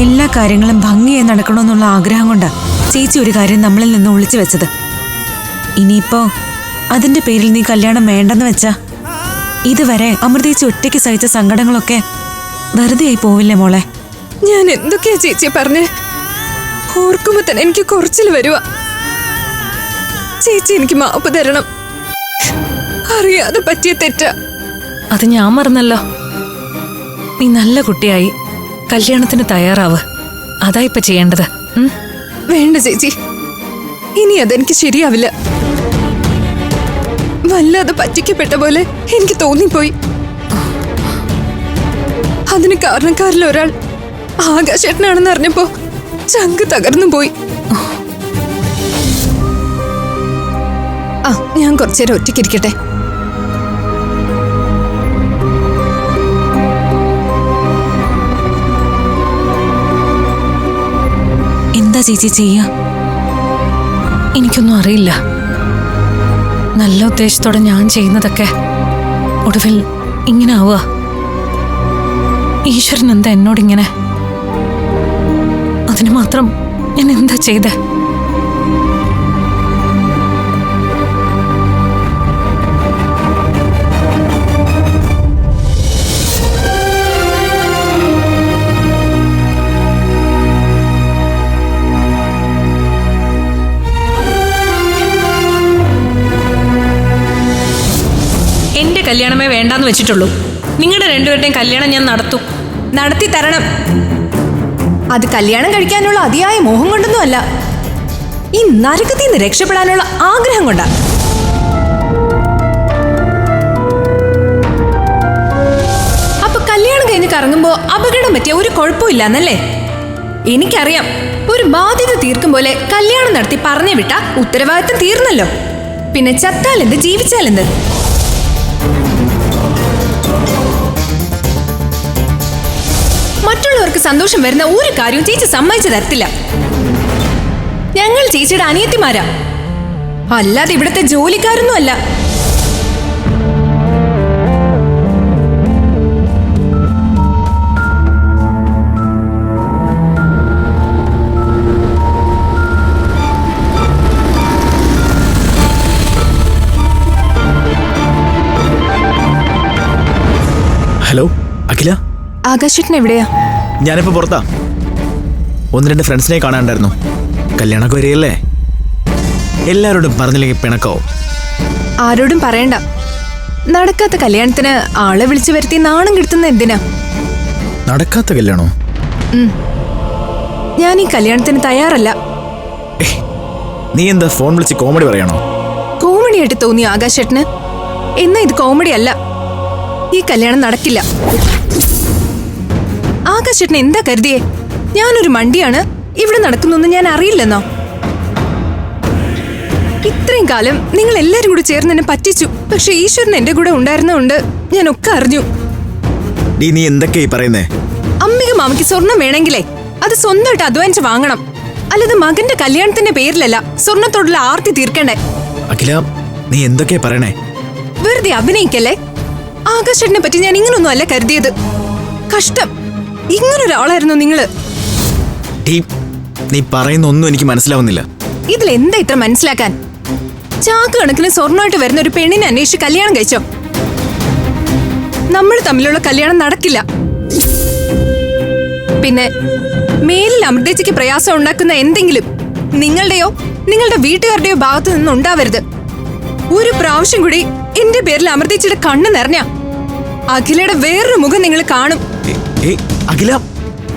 എല്ലാ കാര്യങ്ങളും ഭംഗിയായി നടക്കണമെന്നുള്ള ആഗ്രഹം കൊണ്ടാ ചേച്ചി ഒരു കാര്യം നമ്മളിൽ നിന്ന് ഒളിച്ചു വെച്ചത്. ഇനിയിപ്പോ അതിന്റെ പേരിൽ നീ കല്യാണം വേണ്ടെന്ന് വെച്ചാ ഇതുവരെ അമൃതേച്ചി ഒറ്റയ്ക്ക് സഹിച്ച സങ്കടങ്ങളൊക്കെ വെറുതെ ആയി പോവില്ലേ മോളെ? ഞാൻ എന്തൊക്കെയാ ചേച്ചി പറഞ്ഞ്? ഓർക്കുമ്പോ തന്നെ എനിക്ക് കുറച്ചിൽ വരുക. ചേച്ചി എനിക്ക് മാപ്പ് തരണം. അറിയാതെ പറ്റിയ തെറ്റാ. അത് ഞാൻ മറന്നല്ലോ. നീ നല്ല കുട്ടിയായി കല്യാണത്തിന് തയ്യാറാവ്. അതാ ഇപ്പൊ ചെയ്യേണ്ടത്. വേണ്ട ചേച്ചി, ഇനി അതെനിക്ക് ശരിയാവില്ല. വല്ലാതെ പറ്റിക്കപ്പെട്ട പോലെ എനിക്ക് തോന്നിപ്പോയി. അതിന് കാരണക്കാരിൽ ഒരാൾ ആകാശേട്ടനാണെന്ന് അറിഞ്ഞപ്പോ ചങ്ക് തകർന്നു പോയി. ഞാൻ കുറച്ചേരം ഒറ്റയ്ക്കിരിക്കട്ടെ. എന്താ ചേച്ചി ചെയ്യാ? എനിക്കൊന്നും അറിയില്ല. നല്ല ഉദ്ദേശത്തോടെ ഞാൻ ചെയ്യുന്നതൊക്കെ ഒടുവിൽ ഇങ്ങനെ ആവുക. ഈശ്വരൻ എന്താ എന്നോടിങ്ങനെ? അതിന് മാത്രം ഞാൻ എന്താ ചെയ്തേ? എന്റെ കല്യാണമേ വേണ്ടാന്ന് വെച്ചിട്ടുള്ളൂ. നിങ്ങളുടെ രണ്ടുപേരുടെയും കല്യാണം ഞാൻ നടത്തും. നടത്തി തരണം. അത് കല്യാണം കഴിക്കാനുള്ള അതിയായ മോഹം കൊണ്ടൊന്നും അല്ല, ഈ നരകത്തിൽ നിന്ന് രക്ഷപ്പെടാനുള്ള ആഗ്രഹം കൊണ്ടാ. അപ്പൊ കല്യാണം കഴിഞ്ഞ് കറങ്ങുമ്പോ അപകടം പറ്റിയ ഒരു കുഴപ്പമില്ലെന്നല്ലേ? എനിക്കറിയാം. ഒരു ബാധ്യത തീർക്കും പോലെ കല്യാണം നടത്തി പറഞ്ഞു വിട്ട ഉത്തരവാദിത്തം തീർന്നല്ലോ. പിന്നെ ചത്താലെന്ത് ജീവിച്ചാലെന്ത്? മറ്റുള്ളവർക്ക് സന്തോഷം വരുന്ന ഒരു കാര്യവും ചേച്ചി സമ്മതിച്ചു തരത്തില്ല. ഞങ്ങൾ ചേച്ചിയുടെ അനിയത്തിമാരാ, അല്ലാതെ ഇവിടുത്തെ ജോലിക്കാരൊന്നും അല്ല. ഹലോ അഖില. ആകാശേട്ടൻ എവിടെയാ? ഞാനിപ്പോ പുറത്താ. 1-2 ഫ്രണ്ട്സിനെ കാണാണ്ടായിരുന്നു. കല്യാണമൊക്കെ വരികയല്ലേ, എല്ലാവരോടും പറഞ്ഞില്ലെങ്കിൽ പിണക്കാവും. ആരോടും പറയണ്ട. നടക്കാത്ത കല്യാണത്തിന് ആളെ വിളിച്ചു വരുത്തി നാണം കെടുത്തുന്ന എന്തിനാ? നടക്കാത്ത കല്യാണോ? ഞാൻ ഈ കല്യാണത്തിന് തയ്യാറല്ല. നീ എന്താ ഫോൺ വിളിച്ച് കോമഡി പറയണോ? കോമഡി ആയിട്ട് തോന്നി ആകാശേട്ടന്? എന്നാ ഇത് കോമഡി അല്ല. ഈ കല്യാണം നടക്കില്ല. ആകാശേട്ടൻ എന്താ കരുതിയേ? ഞാനൊരു മണ്ടിയാണ്, ഇവിടെ നടക്കുന്നൊന്നും ഞാൻ അറിയില്ലെന്നോ? ഇത്രയും കാലം നിങ്ങൾ എല്ലാരും കൂടി ചേർന്ന് എന്നെ പറ്റിച്ചു. പക്ഷെ ഈശ്വരൻ എന്റെ കൂടെ ഉണ്ടായിരുന്നോണ്ട് ഞാൻ ഒക്കെ അറിഞ്ഞു. നീ എന്തൊക്കെയായി പറയുന്നേ? അമ്മിക മാമയ്ക്ക് സ്വർണം വേണമെങ്കിലേ അത് സ്വന്തമായിട്ട് അധ്വാനിച്ച് വാങ്ങണം. അല്ലാതെ മകന്റെ കല്യാണത്തിന്റെ പേരിലല്ല സ്വർണത്തോടുള്ള ആർത്തി തീർക്കണ്ടേ. അഖില, നീ എന്തൊക്കെയാ പറയണേ? വെറുതെ അഭിനയിക്കല്ലേ. ആകാശേട്ടനെ പറ്റി ഞാൻ ഇങ്ങനൊന്നും അല്ല കരുതിയത്. കഷ്ടം, ഇങ്ങനൊരാളായിരുന്നു നിങ്ങള്. നീ പറയുന്ന ഒന്നും എനിക്ക് മനസ്സിലാവുന്നില്ല. ഇതിലെന്താ ഇത്ര മനസ്സിലാക്കാൻ? ചാക്ക് കണക്കിന് സ്വർണ്ണമായിട്ട് വരുന്ന ഒരു പെണ്ണിനെ അന്വേഷിച്ച് കല്യാണം കഴിച്ചോ? നമ്മൾ തമ്മിലുള്ള കല്യാണം നടക്കില്ല. പിന്നെ മേലിൽ അമൃതേച്ചിക്ക് പ്രയാസം ഉണ്ടാക്കുന്ന എന്തെങ്കിലും നിങ്ങളുടെയോ നിങ്ങളുടെ വീട്ടുകാരുടെയോ ഭാഗത്തു നിന്ന് ഉണ്ടാവരുത്. ഒരു പ്രാവശ്യം കൂടി എന്റെ പേരിൽ അമൃതേച്ചിയുടെ കണ്ണ് നിറഞ്ഞ അഖിലയുടെ വേറൊരു മുഖം നിങ്ങൾ കാണും. അഖില,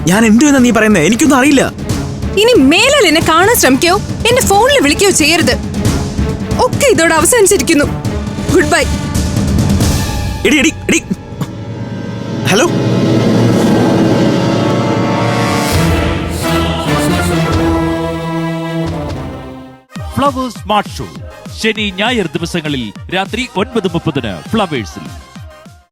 ഞാൻ എന്തുവെന്നാ നീ പറയുന്നത്? എനിക്കൊന്നും അറിയില്ല. ഇനി മേലിൽ എന്നെ കാണാൻ ശ്രമിക്കോ, എന്റെ ഫോണിൽ വിളിക്കുകയോ ചെയ്യരുത്. ഒക്കെ ഇതോടെ അവസാനിച്ചിരിക്കുന്നു. Good bye. Hello. Flowers smart show ശനി ഞായർ ദിവസങ്ങളിൽ രാത്രി 9:30 ഫ്ലവേഴ്സിൽ.